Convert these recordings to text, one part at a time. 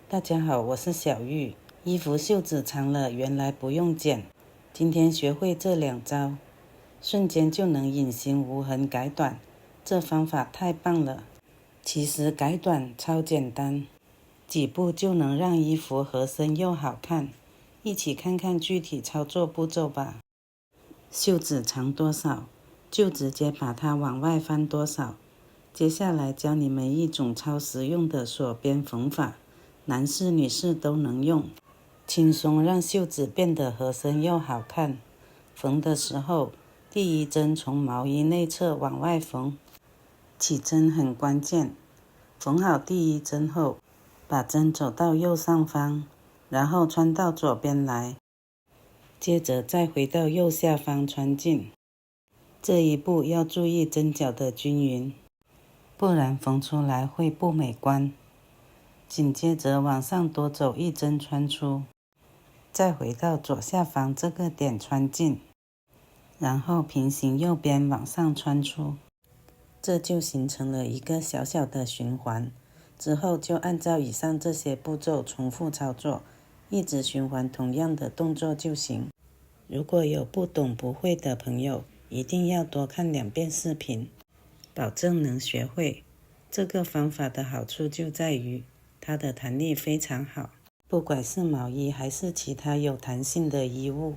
大家好，我是小玉。衣服袖子长了，原来不用剪。今天学会这2招，瞬间就能隐形无痕改短，这方法太棒了。其实改短超简单，几步就能让衣服合身又好看。一起看看具体操作步骤吧。袖子长多少，就直接把它往外翻多少。接下来教你们一种超实用的锁边缝法，男士女士都能用，轻松让袖子变得合身又好看。缝的时候，第一针从毛衣内侧往外缝，起针很关键。缝好第一针后，把针走到右上方，然后穿到左边来，接着再回到右下方穿进。这一步要注意针脚的均匀，不然缝出来会不美观。紧接着往上多走1针穿出，再回到左下方这个点穿进，然后平行右边往上穿出，这就形成了一个小小的循环。之后就按照以上这些步骤重复操作，一直循环同样的动作就行。如果有不懂不会的朋友，一定要多看2遍视频，保证能学会。这个方法的好处就在于它的弹力非常好，不管是毛衣还是其他有弹性的衣物，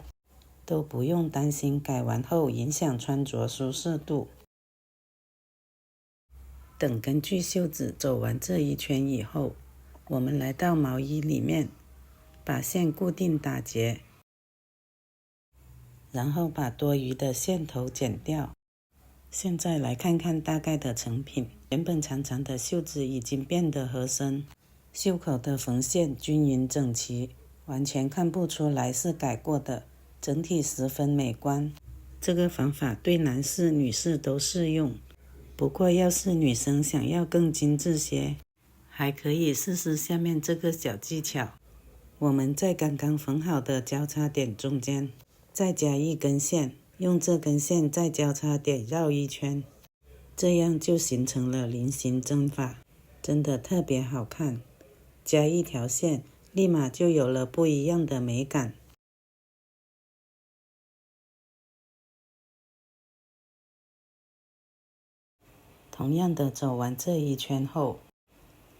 都不用担心改完后影响穿着舒适度。等根据袖子走完这一圈以后，我们来到毛衣里面，把线固定打结，然后把多余的线头剪掉。现在来看看大概的成品。原本长长的袖子已经变得合身，袖口的缝线均匀整齐，完全看不出来是改过的，整体十分美观。这个方法对男士女士都适用，不过要是女生想要更精致些，还可以试试下面这个小技巧。我们在刚刚缝好的交叉点中间再加1根线，用这根线在交叉点绕1圈，这样就形成了菱形针法，真的特别好看。加1条线，立马就有了不一样的美感。同样的走完这一圈后，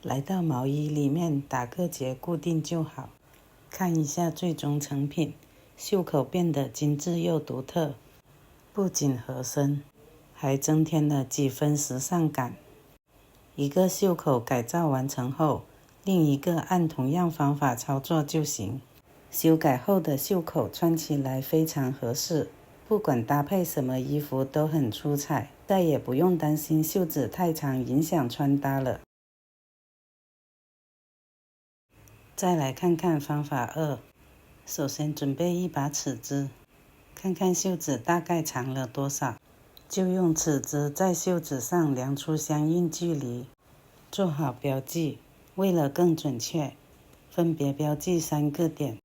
来到毛衣里面打个结固定就好。看一下最终成品，袖口变得精致又独特，不仅合身，还增添了几分时尚感。一个袖口改造完成后，另一个按同样方法操作就行。修改后的袖口穿起来非常合适，不管搭配什么衣服都很出彩，再也不用担心袖子太长影响穿搭了。再来看看方法2，首先准备一把尺子，看看袖子大概长了多少，就用尺子在袖子上量出相应距离，做好标记。为了更准确，分别标记3个点。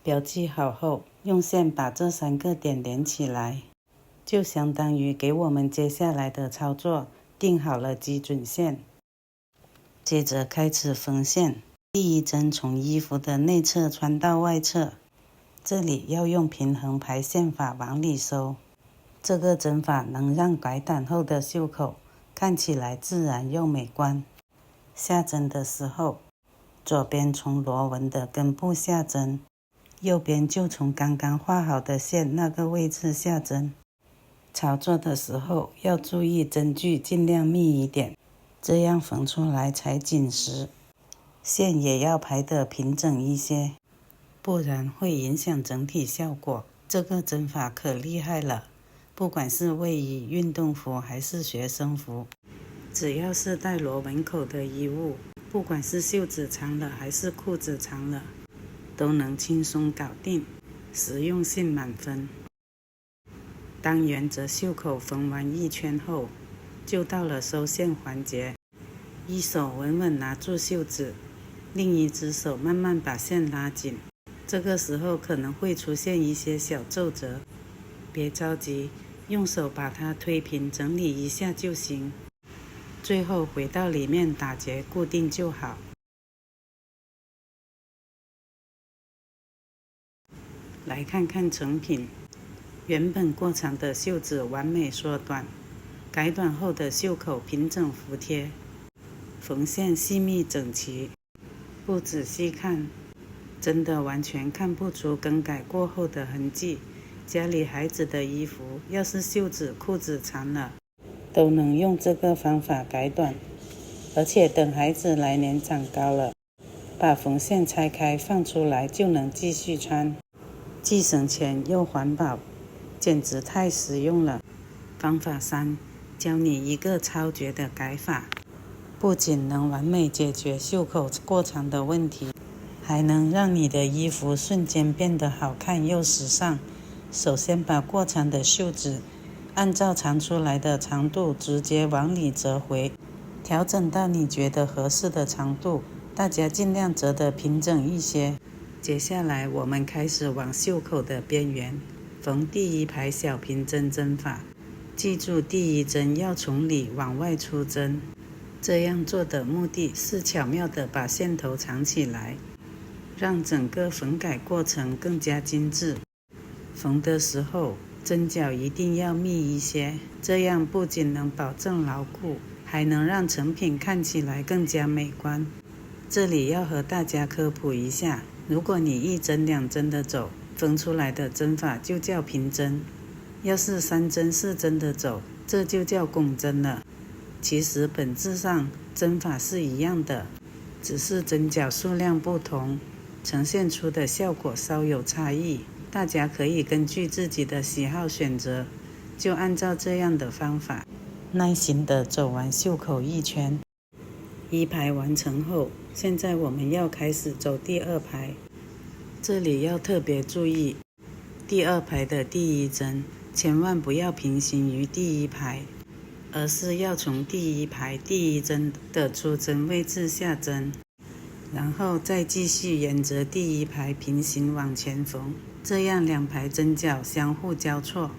标记好后，用线把这3个点连起来，就相当于给我们接下来的操作定好了基准线。接着开始缝线，第一针从衣服的内侧穿到外侧，这里要用平衡排线法往里收。这个针法能让改短后的袖口看起来自然又美观。下针的时候，左边从螺纹的根部下针，右边就从刚刚画好的线那个位置下针。操作的时候要注意针距尽量密一点，这样缝出来才紧实。线也要排得平整一些，不然会影响整体效果。这个针法可厉害了，不管是卫衣、运动服还是学生服，只要是带螺纹口的衣物，不管是袖子长了还是裤子长了，都能轻松搞定，实用性满分。当原则袖口缝完1圈后，就到了收线环节。一手稳稳拿住袖子，另一只手慢慢把线拉紧。这个时候可能会出现一些小皱褶，别着急，用手把它推平整理一下就行。最后回到里面打结固定就好。来看看成品，原本过长的袖子完美缩短，改短后的袖口平整服帖，缝线细密整齐。不仔细看，真的完全看不出更改过后的痕迹。家里孩子的衣服，要是袖子、裤子长了，都能用这个方法改短。而且等孩子来年长高了，把缝线拆开放出来就能继续穿，既省钱又环保，简直太实用了。方法3，教你一个超绝的改法，不仅能完美解决袖口过长的问题，还能让你的衣服瞬间变得好看又时尚。首先把过长的袖子按照长出来的长度直接往里折回，调整到你觉得合适的长度，大家尽量折得平整一些。接下来我们开始往袖口的边缘缝第一排小平针针法，记住第一针要从里往外出针。这样做的目的是巧妙地把线头藏起来，让整个缝改过程更加精致。缝的时候针脚一定要密一些，这样不仅能保证牢固，还能让成品看起来更加美观。这里要和大家科普一下，如果你1针2针的走，缝出来的针法就叫平针；要是3针4针的走，这就叫拱针了。其实本质上针法是一样的，只是针脚数量不同，呈现出的效果稍有差异。大家可以根据自己的喜好选择，就按照这样的方法耐心地走完袖口1圈。1排完成后，现在我们要开始走第2排。这里要特别注意，第2排的第1针千万不要平行于第1排，而是要从第1排第1针的出针位置下针，然后再继续沿着第1排平行往前缝，这样2排针脚相互交错，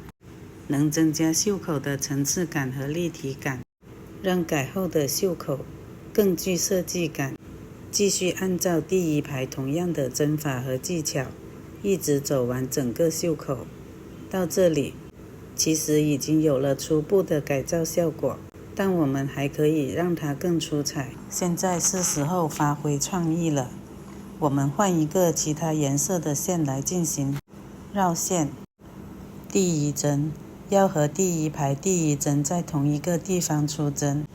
能增加袖口的层次感和立体感，让改后的袖口更具设计感。继续按照第1排同样的针法和技巧，一直走完整个袖口。到这里，其实已经有了初步的改造效果，但我们还可以让它更出彩。现在是时候发挥创意了，我们换一个其他颜色的线来进行绕线。第1针要和第1排第1针在同一个地方出针，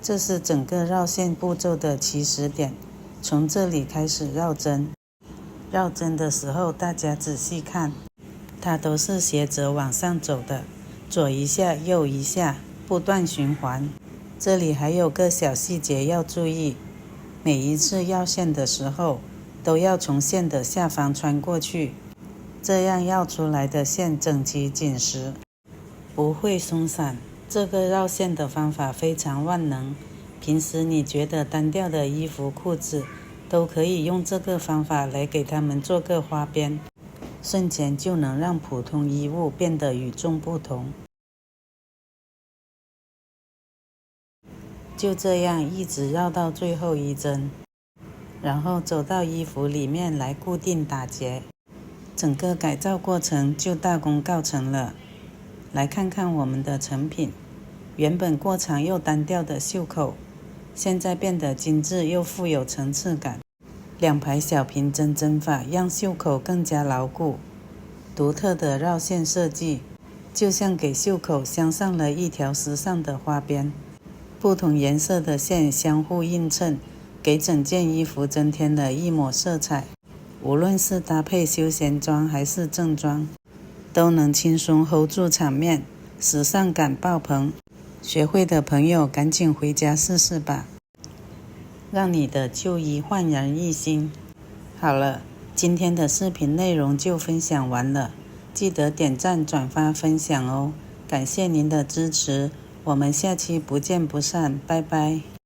这是整个绕线步骤的起始点。从这里开始绕针，绕针的时候大家仔细看，它都是斜着往上走的，左一下右一下，不断循环。这里还有个小细节要注意，每一次绕线的时候都要从线的下方穿过去，这样绕出来的线整齐紧实，不会松散。这个绕线的方法非常万能，平时你觉得单调的衣服裤子都可以用这个方法来给它们做个花边，瞬间就能让普通衣物变得与众不同。就这样一直绕到最后1针，然后走到衣服里面来固定打结，整个改造过程就大功告成了。来看看我们的成品，原本过长又单调的袖口，现在变得精致又富有层次感。2排小平针针法让袖口更加牢固，独特的绕线设计就像给袖口镶上了一条时尚的花边，不同颜色的线相互映衬，给整件衣服增添了一抹色彩。无论是搭配休闲装还是正装，都能轻松 hold 住场面，时尚感爆棚。学会的朋友赶紧回家试试吧，让你的旧衣焕然一新。好了，今天的视频内容就分享完了，记得点赞、转发、分享哦！感谢您的支持，我们下期不见不散，拜拜。